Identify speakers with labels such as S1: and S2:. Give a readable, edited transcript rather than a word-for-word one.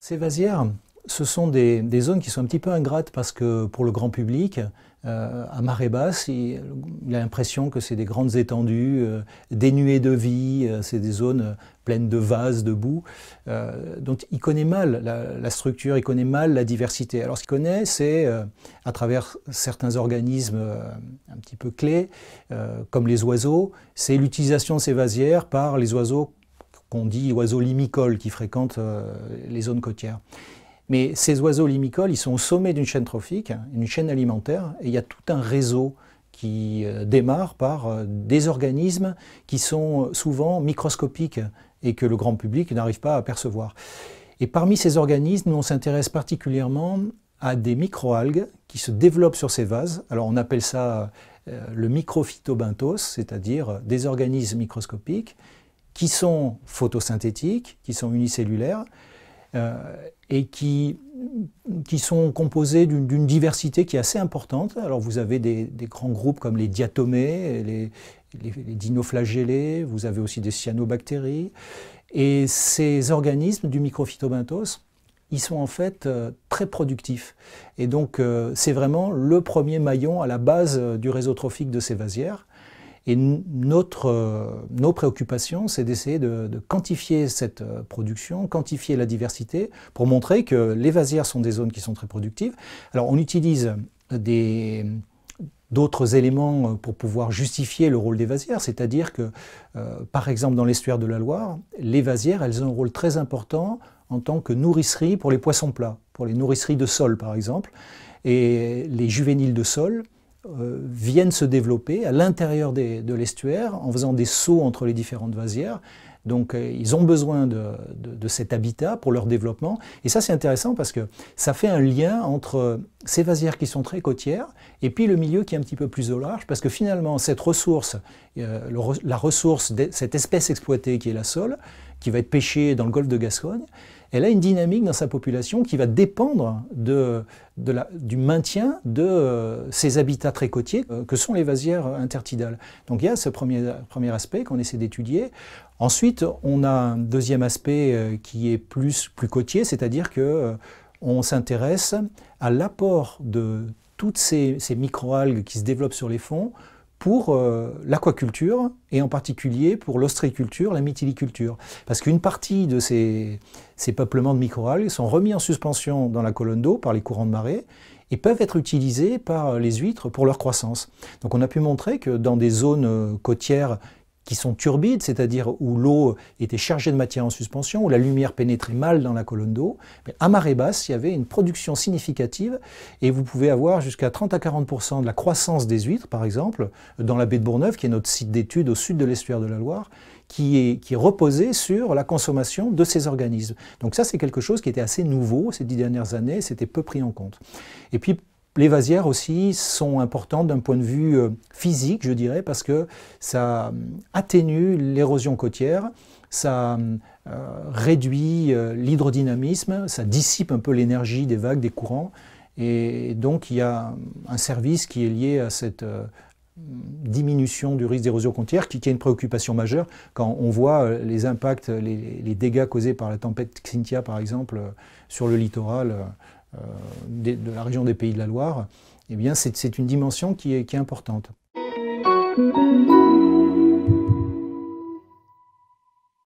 S1: Ces vasières, ce sont des zones qui sont un petit peu ingrates parce que pour le grand public, à marée basse, il a l'impression que c'est des grandes étendues, dénuées de vie, c'est des zones pleines de vases, de boue. Donc il connaît mal la structure, il connaît mal la diversité. Alors ce qu'il connaît, c'est à travers certains organismes un petit peu clés, comme les oiseaux, c'est l'utilisation de ces vasières par les oiseaux qu'on dit oiseaux limicoles qui fréquentent les zones côtières. Mais ces oiseaux limicoles, ils sont au sommet d'une chaîne trophique, une chaîne alimentaire, et il y a tout un réseau qui démarre par des organismes qui sont souvent microscopiques et que le grand public n'arrive pas à percevoir. Et parmi ces organismes, nous, on s'intéresse particulièrement à des microalgues qui se développent sur ces vases. Alors on appelle ça le microphytobenthos, c'est-à-dire des organismes microscopiques qui sont photosynthétiques, qui sont unicellulaires, et qui sont composés d'une diversité qui est assez importante. Alors vous avez des grands groupes comme les diatomées, les dinoflagellés, vous avez aussi des cyanobactéries. Et ces organismes du microphytobenthos, ils sont en fait très productifs. Et donc c'est vraiment le premier maillon à la base du réseau trophique de ces vasières. Et nos préoccupations, c'est d'essayer de quantifier cette production, quantifier la diversité, pour montrer que les vasières sont des zones qui sont très productives. Alors on utilise d'autres éléments pour pouvoir justifier le rôle des vasières, c'est-à-dire que, par exemple, dans l'estuaire de la Loire, les vasières, elles ont un rôle très important en tant que nourrisserie pour les poissons plats, pour les nourrisseries de sol, par exemple, et les juvéniles de sol viennent se développer à l'intérieur de l'estuaire en faisant des sauts entre les différentes vasières. Donc ils ont besoin de cet habitat pour leur développement. Et ça c'est intéressant parce que ça fait un lien entre ces vasières qui sont très côtières et puis le milieu qui est un petit peu plus au large, parce que finalement cette ressource, la ressource de cette espèce exploitée qui est la sole, qui va être pêchée dans le golfe de Gascogne, elle a une dynamique dans sa population qui va dépendre du maintien de ces habitats très côtiers que sont les vasières intertidales. Donc il y a ce premier aspect qu'on essaie d'étudier. Ensuite, on a un deuxième aspect qui est plus côtier, c'est-à-dire qu'on s'intéresse à l'apport de toutes ces microalgues qui se développent sur les fonds pour l'aquaculture et en particulier pour l'ostréiculture, la mytiliculture. Parce qu'une partie de ces peuplements de microalgues sont remis en suspension dans la colonne d'eau par les courants de marée et peuvent être utilisés par les huîtres pour leur croissance. Donc on a pu montrer que dans des zones côtières qui sont turbides, c'est-à-dire où l'eau était chargée de matière en suspension, où la lumière pénétrait mal dans la colonne d'eau, à marée basse, il y avait une production significative et vous pouvez avoir jusqu'à 30 à 40% de la croissance des huîtres, par exemple, dans la baie de Bourgneuf, qui est notre site d'étude au sud de l'estuaire de la Loire, qui est reposé sur la consommation de ces organismes. Donc ça, c'est quelque chose qui était assez nouveau ces 10 dernières années, c'était peu pris en compte. Et puis, les vasières aussi sont importantes d'un point de vue physique, je dirais, parce que ça atténue l'érosion côtière, ça réduit l'hydrodynamisme, ça dissipe un peu l'énergie des vagues, des courants. Et donc il y a un service qui est lié à cette diminution du risque d'érosion côtière, qui est une préoccupation majeure quand on voit les impacts, les dégâts causés par la tempête Xynthia, par exemple, sur le littoral de la région des Pays de la Loire. Eh bien, c'est une dimension qui est importante.